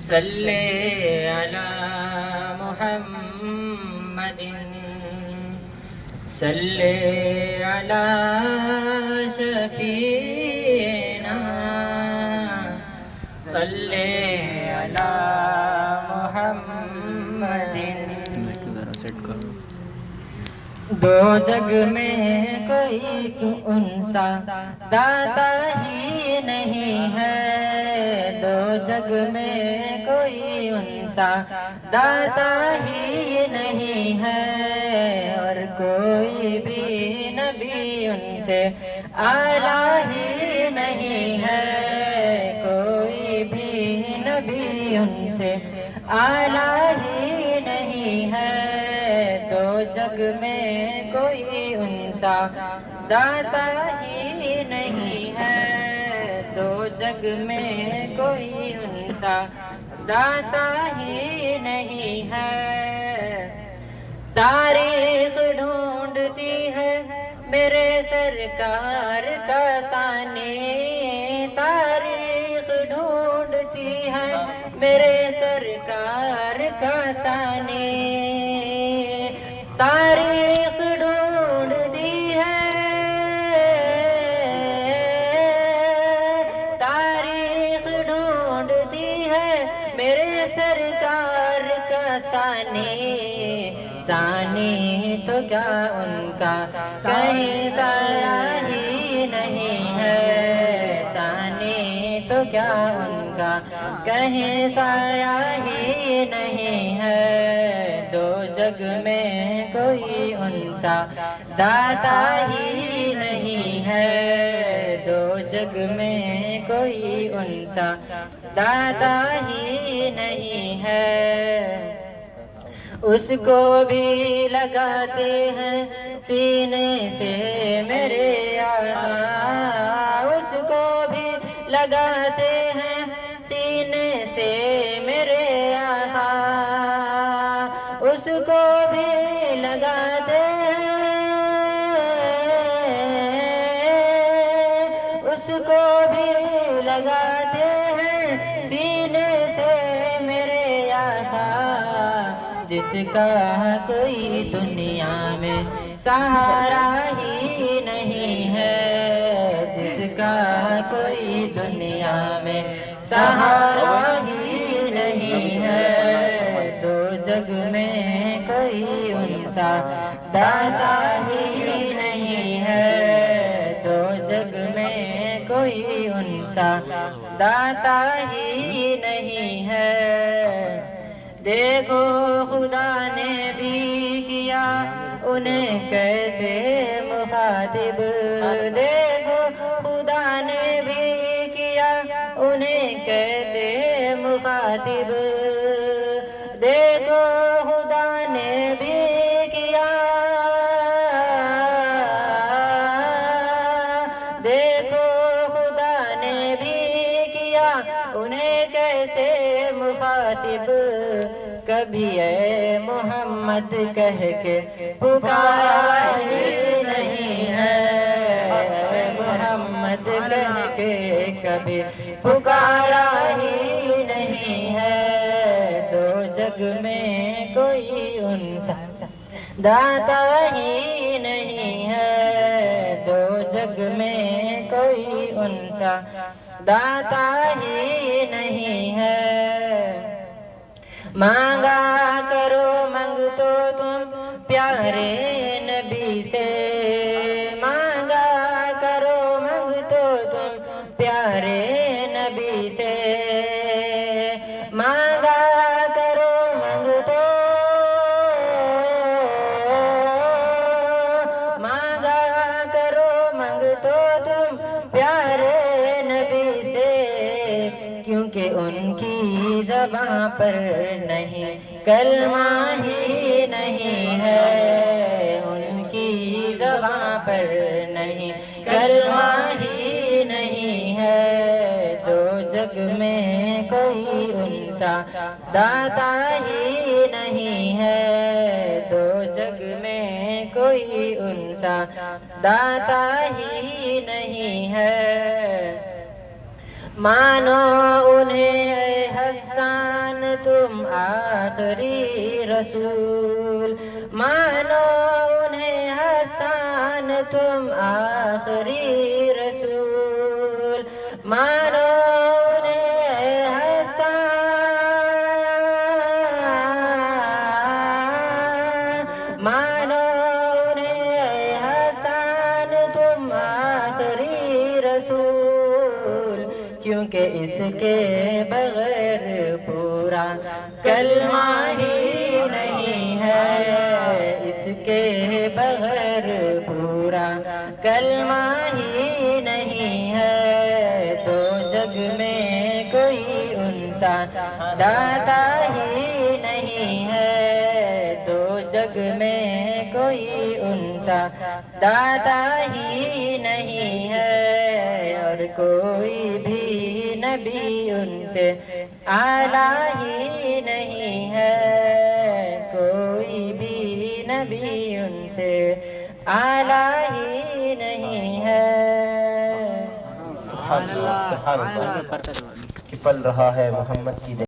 صلی علی محمد صلی علی شفیعنا صلی علی محمد دو جگ میں کوئی تو ان سا داتا ہی نہیں ہے، دو جگ میں کوئی ان سا داتا ہی نہیں ہے، اور کوئی بھی نبی ان سے اعلیٰ ہی نہیں ہے، کوئی بھی نبی ان سے اعلیٰ ہی نہیں ہے، دو جگ میں کوئی ان سا داتا ہی نہیں ہے، دو جگ میں کوئی ان سا داتا ہی نہیں ہے، تاریخ ڈھونڈتی ہے میرے سرکار کا ثانی، تاریخ ڈھونڈتی ہے میرے سرکار کا ثانی، تاریخ ڈھونڈتی ہے، تاریخ ڈھونڈتی ہے میرے سرکار کا ثانی، ثانی تو کیا ان کا کہیں سایہ ہی نہیں ہے، ثانی تو کیا ان کا کہیں سایہ ہی نہیں ہے، دو جگ میں کوئی ان سا داتا ہی نہیں ہے، دو جگ میں کوئی ان سا داتا ہی نہیں ہے، اس کو بھی لگاتے ہیں سینے سے میرے آقا، اس کو بھی لگاتے ہیں سینے سے میرے آقا، اس کو بھی لگاتے ہیں، اس کو بھی لگاتے ہیں سینے سے میرے آقا، جس کا کوئی دنیا میں سہارا ہی نہیں ہے، جس کا کوئی دنیا میں سہارا ہی نہیں ہے، دو جگ میں کوئی ان سا داتا ہی نہیں ہے، دو جگ میں کوئی ان سا داتا ہی نہیں ہے، دیکھو خدا نے بھی کیا انہیں کیسے مخاطب، دیکھو خدا نے بھی کیا انہیں کیسے مخاطب، دیکھو خدا نے بھی کیا، دیکھو خدا نے بھی کیا انہیں کیسے مخاطب، کبھی اے محمد کہہ کے پکارا ہی نہیں ہے، اے محمد کہہ کے کبھی پکارا ہی نہیں ہے، دو جگ میں کوئی ان سا داتا ہی نہیں ہے، دو جگ میں کوئی ان سا داتا ہی نہیں ہے، مانگا کرو منگ تو تم پیارے نبی سے، مانگا کرو منگ تو تم پیارے نبی سے، مانگا کرو منگ تو، مانگا کرو منگ تو تم پیارے نبی سے، کیونکہ ان کی زباں پر نہیں کلمہ ہی نہیں ہے، ان کی زباں پر نہیں کلمہ ہی نہیں ہے، دو جگ میں کوئی ان سا داتا ہی نہیں ہے، دو جگ میں کوئی ان سا داتا ہی نہیں ہے، مانو انہیں اے حسان تم آخری رسول، مانو انہیں حسان تم آخری رسول، مانو انہیں حسان، مانو انہیں حسان تم آخری رسول، کیونکہ اس کے بغیر پورا کلمہ ہی نہیں ہے، اس کے بغیر پورا کلمہ ہی نہیں ہے، تو جگ میں کوئی ان سا داتا ہی نہیں ہے، تو جگ میں کوئی ان سا داتا ہی نہیں ہے، اور کوئی بھی نبی ان سے اعلیٰ ہی نہیں ہے، کوئی بھی نبی ان سے اعلیٰ ہی نہیں ہے۔ سبحان اللہ، سبحان اللہ، کہ پل رہا ہے محمد کی